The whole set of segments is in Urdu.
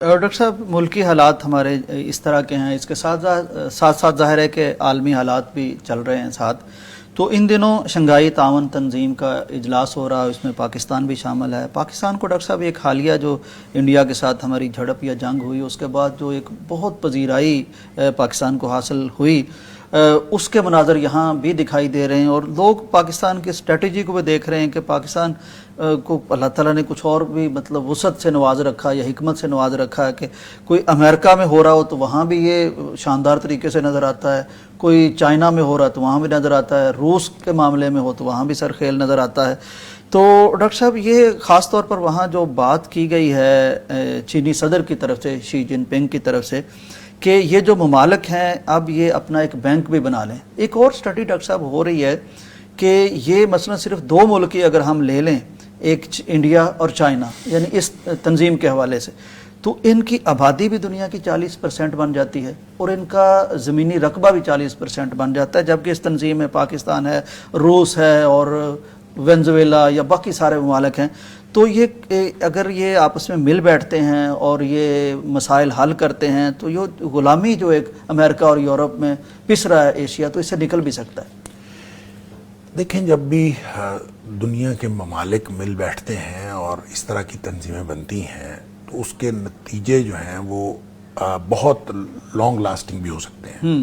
ڈاکٹر صاحب ملکی حالات ہمارے اس طرح کے ہیں، اس کے ساتھ ساتھ ظاہر ہے کہ عالمی حالات بھی چل رہے ہیں ساتھ. تو ان دنوں شنگھائی تعاون تنظیم کا اجلاس ہو رہا ہے، اس میں پاکستان بھی شامل ہے. پاکستان کو ڈاکٹر صاحب ایک حالیہ جو انڈیا کے ساتھ ہماری جھڑپ یا جنگ ہوئی، اس کے بعد جو ایک بہت پذیرائی پاکستان کو حاصل ہوئی، اس کے مناظر یہاں بھی دکھائی دے رہے ہیں، اور لوگ پاکستان کی اسٹریٹجی کو بھی دیکھ رہے ہیں کہ پاکستان کو اللہ تعالیٰ نے کچھ اور بھی وسعت سے نواز رکھا یا حکمت سے نواز رکھا ہے کہ کوئی امریکہ میں ہو رہا ہو تو وہاں بھی یہ شاندار طریقے سے نظر آتا ہے، کوئی چائنا میں ہو رہا ہے تو وہاں بھی نظر آتا ہے، روس کے معاملے میں ہو تو وہاں بھی سرخیل نظر آتا ہے. تو ڈاکٹر صاحب یہ خاص طور پر وہاں جو بات کی گئی ہے چینی صدر کی طرف سے، شی جن پنگ کی طرف سے، کہ یہ جو ممالک ہیں اب یہ اپنا ایک بینک بھی بنا لیں. ایک اور اسٹڈی ڈاکٹر صاحب ہو رہی ہے کہ یہ مثلا صرف دو ملک ہی اگر ہم لے لیں، ایک انڈیا اور چائنا، یعنی اس تنظیم کے حوالے سے، تو ان کی آبادی بھی دنیا کی 40% بن جاتی ہے اور ان کا زمینی رقبہ بھی 40% بن جاتا ہے، جبکہ اس تنظیم میں پاکستان ہے، روس ہے اور وینزویلا یا باقی سارے ممالک ہیں. تو یہ اگر یہ آپس میں مل بیٹھتے ہیں اور یہ مسائل حل کرتے ہیں تو یہ غلامی جو ایک امریکہ اور یورپ میں پس رہا ہے ایشیا، تو اس سے نکل بھی سکتا ہے. دیکھیں، جب بھی دنیا کے ممالک مل بیٹھتے ہیں اور اس طرح کی تنظیمیں بنتی ہیں تو اس کے نتیجے جو ہیں وہ بہت لانگ لاسٹنگ بھی ہو سکتے ہیں،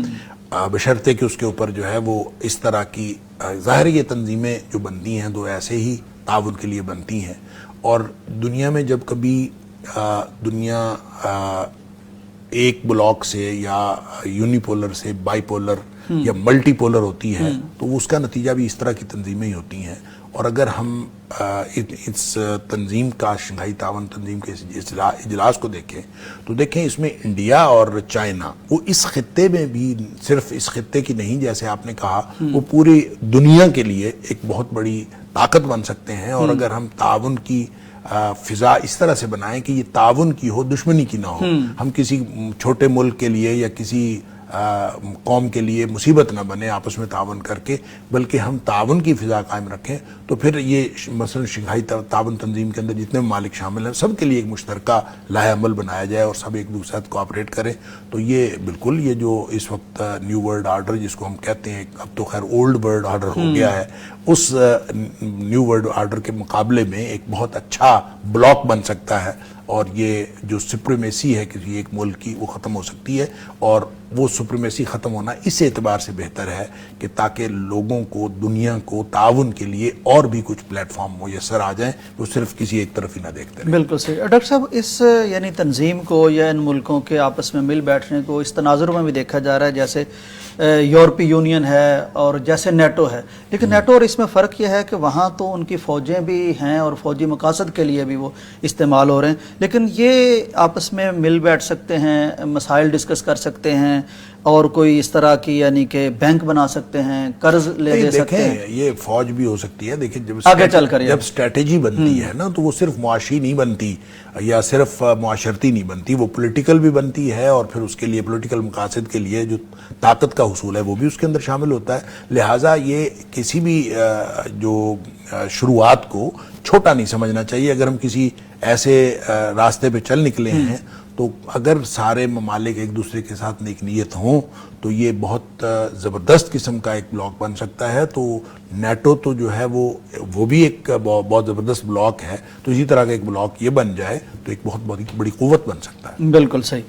بشرطے کہ اس کے اوپر جو ہے وہ اس طرح کی ظاہر یہ تنظیمیں جو بنتی ہیں تو ایسے ہی تعاون کے لیے بنتی ہیں. اور دنیا میں جب کبھی دنیا ایک بلاک سے یا یونی پولر سے بائی پولر یا ملٹی پولر ہوتی ہے تو اس کا نتیجہ بھی اس طرح کی تنظیمیں ہی ہوتی ہیں. اور اگر ہم اس تنظیم کا، شنگھائی تعاون تنظیم کے اجلاس کو دیکھیں تو دیکھیں اس میں انڈیا اور چائنا وہ اس خطے میں بھی، صرف اس خطے کی نہیں، جیسے آپ نے کہا، وہ پوری دنیا کے لیے ایک بہت بڑی طاقت بن سکتے ہیں. اور اگر ہم تعاون کی فضا اس طرح سے بنائیں کہ یہ تعاون کی ہو، دشمنی کی نہ ہو، ہم کسی چھوٹے ملک کے لیے یا کسی قوم کے لیے مصیبت نہ بنے آپس میں تعاون کر کے، بلکہ ہم تعاون کی فضا قائم رکھیں، تو پھر یہ مثلا شنگھائی تعاون تنظیم کے اندر جتنے ممالک شامل ہیں سب کے لیے ایک مشترکہ لائحہ عمل بنایا جائے اور سب ایک دوسرے سے کوآپریٹ کریں. تو یہ بالکل یہ جو اس وقت نیو ورلڈ آرڈر جس کو ہم کہتے ہیں، اب تو خیر اولڈ ورلڈ آرڈر ہو گیا ہے، اس نیو ورلڈ آرڈر کے مقابلے میں ایک بہت اچھا بلاک بن سکتا ہے. اور یہ جو سپریمیسی ہے کسی ایک ملک کی، وہ ختم ہو سکتی ہے. اور وہ سپریمیسی ختم ہونا اس اعتبار سے بہتر ہے کہ تاکہ لوگوں کو، دنیا کو تعاون کے لیے اور بھی کچھ پلیٹ فارم میسر آ جائیں، وہ صرف کسی ایک طرف ہی نہ دیکھتے ہیں. بالکل صحیح. ڈاکٹر صاحب اس یعنی تنظیم کو یا ان ملکوں کے آپس میں مل بیٹھنے کو اس تناظر میں بھی دیکھا جا رہا ہے، جیسے یورپی یونین ہے اور جیسے نیٹو ہے. لیکن نیٹو اور اس میں فرق یہ ہے کہ وہاں تو ان کی فوجیں بھی ہیں اور فوجی مقاصد کے لیے بھی وہ استعمال ہو رہے ہیں، لیکن یہ آپس میں مل بیٹھ سکتے ہیں، مسائل ڈسکس کر سکتے ہیں اور کوئی اس طرح کی یعنی کہ بینک بنا سکتے ہیں، قرض لے دے سکتے ہیں. یہ فوج بھی ہو سکتی ہے. دیکھیں، آگے چل کر جب اسٹریٹجی بنتی ہے نا تو وہ صرف معاشی نہیں بنتی یا صرف معاشرتی نہیں بنتی، وہ پولیٹیکل بھی بنتی ہے. اور پھر اس کے لیے پولیٹیکل مقاصد کے لیے جو طاقت کا حصول ہے وہ بھی اس کے اندر شامل ہوتا ہے. لہٰذا یہ کسی بھی جو شروعات کو چھوٹا نہیں سمجھنا چاہیے. اگر ہم کسی ایسے راستے پہ چل نکلے ہیں تو اگر سارے ممالک ایک دوسرے کے ساتھ نیک نیت ہوں تو یہ بہت زبردست قسم کا ایک بلاک بن سکتا ہے. تو نیٹو تو جو ہے وہ بھی ایک بہت زبردست بلاک ہے. تو اسی طرح کا ایک بلاک یہ بن جائے تو ایک بہت بڑی قوت بن سکتا ہے. بالکل صحیح.